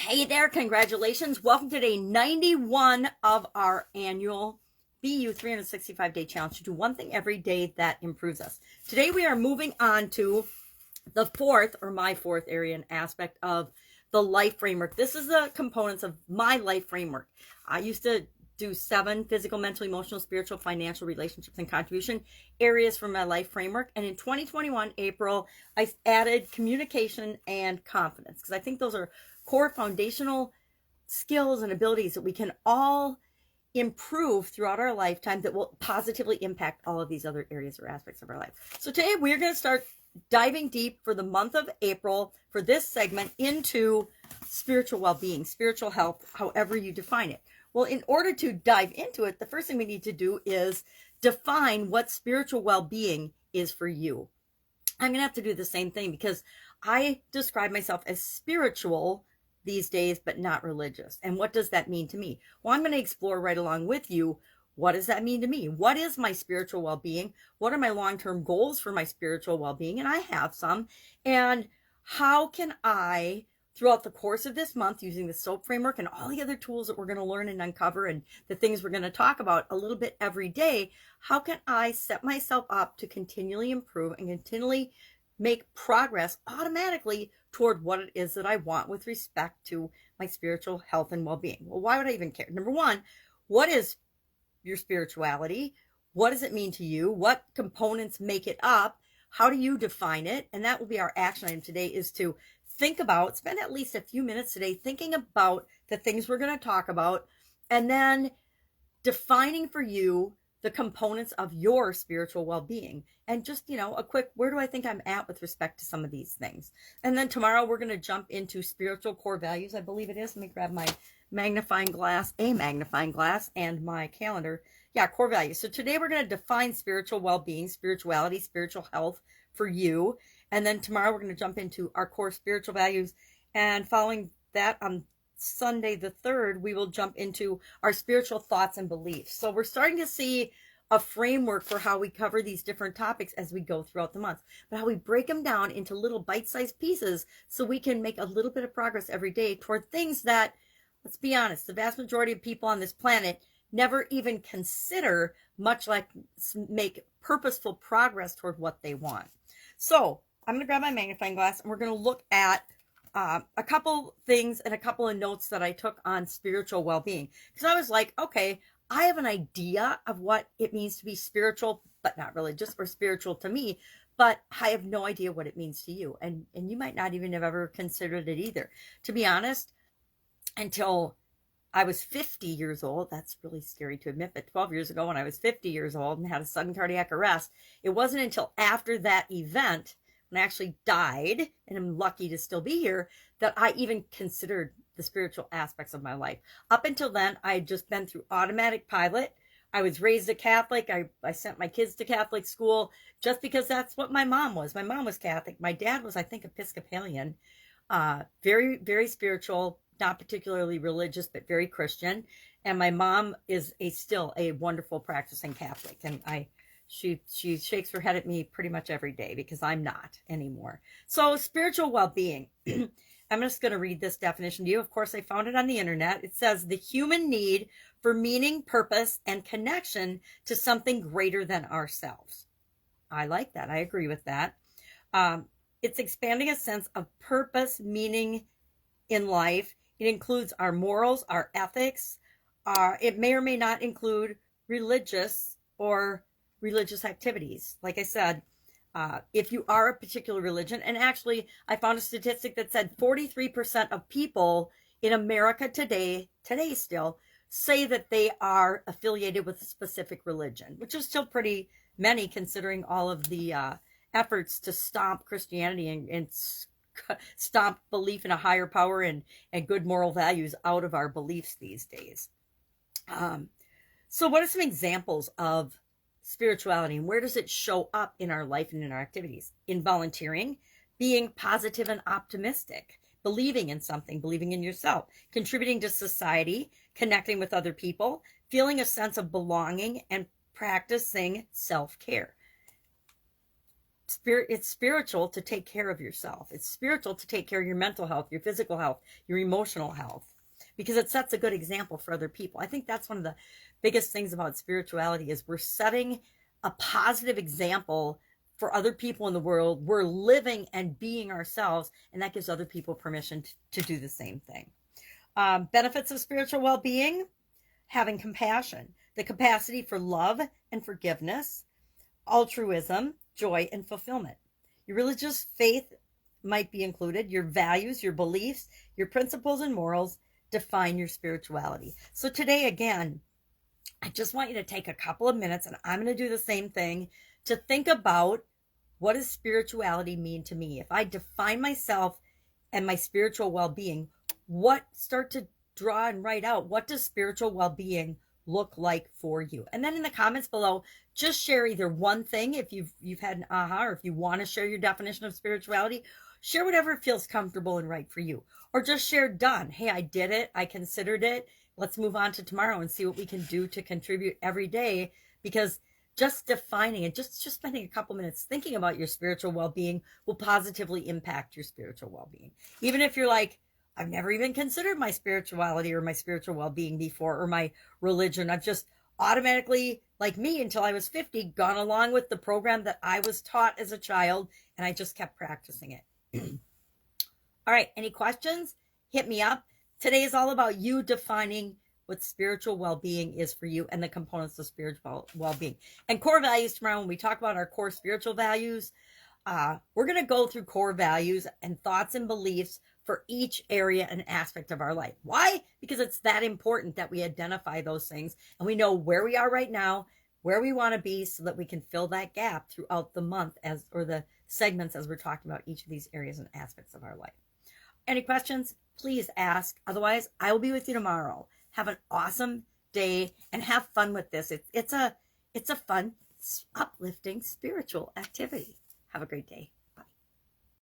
Hey there, congratulations. Welcome to day 91 of our annual BU 365-day challenge to do one thing every day that improves us. Today we are moving on to the my fourth area and aspect of the life framework. This is the components of my life framework. I used to do 7 physical, mental, emotional, spiritual, financial, relationships, and contribution areas for my life framework. And in 2021, April, I added communication and confidence because I think those are core foundational skills and abilities that we can all improve throughout our lifetime that will positively impact all of these other areas or aspects of our life. So today we're going to start diving deep for the month of April for this segment into spiritual well-being, spiritual health, however you define it. Well, in order to dive into it, the first thing we need to do is define what spiritual well-being is for you. I'm going to have to do the same thing because I describe myself as spiritual these days, but not religious. And what does that mean to me? Well, I'm going to explore right along with you. What does that mean to me? What is my spiritual well-being? What are my long-term goals for my spiritual well-being? And I have some. And how can I, throughout the course of this month, using the SOAP framework and all the other tools that we're going to learn and uncover and the things we're going to talk about a little bit every day, how can I set myself up to continually improve and continually make progress automatically toward what it is that I want with respect to my spiritual health and well-being? Well, why would I even care? Number one, what is your spirituality? What does it mean to you? What components make it up? How do you define it? And that will be our action item today, is to think about, spend at least a few minutes today thinking about the things we're going to talk about, and then defining for you the components of your spiritual well-being. And just, a quick, where do I think I'm at with respect to some of these things? And then tomorrow we're going to jump into spiritual core values, I believe it is. Let me grab my magnifying glass, and my calendar. Yeah, core values. So today we're going to define spiritual well-being, spirituality, spiritual health for you. And then tomorrow we're going to jump into our core spiritual values. And following that, on Sunday the 3rd, we will jump into our spiritual thoughts and beliefs. So we're starting to see a framework for how we cover these different topics as we go throughout the month, but how we break them down into little bite-sized pieces so we can make a little bit of progress every day toward things that, let's be honest, the vast majority of people on this planet never even consider, much like make purposeful progress toward what they want. So I'm going to grab my magnifying glass and we're going to look at a couple things and a couple of notes that I took on spiritual well-being, because I was like, okay, I have an idea of what it means to be spiritual, but not religious, or spiritual to me, but I have no idea what it means to you. And you might not even have ever considered it either. To be honest, until I was 50 years old, that's really scary to admit, but 12 years ago when I was 50 years old and had a sudden cardiac arrest, it wasn't until after that event, when I actually died, and I'm lucky to still be here, that I even considered the spiritual aspects of my life. Up until then, I had just been through automatic pilot. I was raised a Catholic. I sent my kids to Catholic school just because that's what my mom was. My mom was Catholic. My dad was, I think, Episcopalian. Very, very spiritual, not particularly religious, but very Christian. And my mom is still a wonderful practicing Catholic. And she shakes her head at me pretty much every day because I'm not anymore. So spiritual well-being. I'm just going to read this definition to you. Of course, I found it on the internet. It says the human need for meaning, purpose, and connection to something greater than ourselves. I like that. I agree with that. It's expanding a sense of purpose, meaning in life. It includes our morals, our ethics. It may or may not include religious activities. Like I said, if you are a particular religion, and actually I found a statistic that said 43% of people in America today still say that they are affiliated with a specific religion, which is still pretty many considering all of the efforts to stomp Christianity and stomp belief in a higher power and good moral values out of our beliefs these days. So what are some examples of spirituality, and where does it show up in our life and in our activities? In volunteering, being positive and optimistic, believing in something, believing in yourself, contributing to society, connecting with other people, feeling a sense of belonging, and practicing self-care. It's spiritual to take care of yourself. It's spiritual to take care of your mental health, your physical health, your emotional health, because it sets a good example for other people. I think that's one of the biggest things about spirituality is we're setting a positive example for other people in the world. We're living and being ourselves, and that gives other people permission to do the same thing. Benefits of spiritual well-being: having compassion, the capacity for love and forgiveness, altruism, joy, and fulfillment. Your religious faith might be included. Your values, your beliefs, your principles and morals define your spirituality. So today, again, I just want you to take a couple of minutes, and I'm going to do the same thing, to think about, what does spirituality mean to me? If I define myself and my spiritual well-being, start to draw and write out, what does spiritual well-being look like for you? And then in the comments below, just share either one thing, if you've had an aha, or if you want to share your definition of spirituality, share whatever feels comfortable and right for you. Or just share done. Hey, I did it. I considered it. Let's move on to tomorrow and see what we can do to contribute every day, because just defining it, just spending a couple minutes thinking about your spiritual well-being will positively impact your spiritual well-being. Even if you're like, I've never even considered my spirituality or my spiritual well-being before, or my religion. I've just automatically, like me until I was 50, gone along with the program that I was taught as a child, and I just kept practicing it. All right, any questions? Hit me up. Today is all about you defining what spiritual well-being is for you and the components of spiritual well-being. And core values tomorrow, when we talk about our core spiritual values, we're going to go through core values and thoughts and beliefs for each area and aspect of our life. Why? Because it's that important that we identify those things and we know where we are right now, where we want to be, so that we can fill that gap throughout the month, or the segments, as we're talking about each of these areas and aspects of our life. Any questions? Please ask. Otherwise, I will be with you tomorrow. Have an awesome day and have fun with this. It's a fun, uplifting, spiritual activity. Have a great day.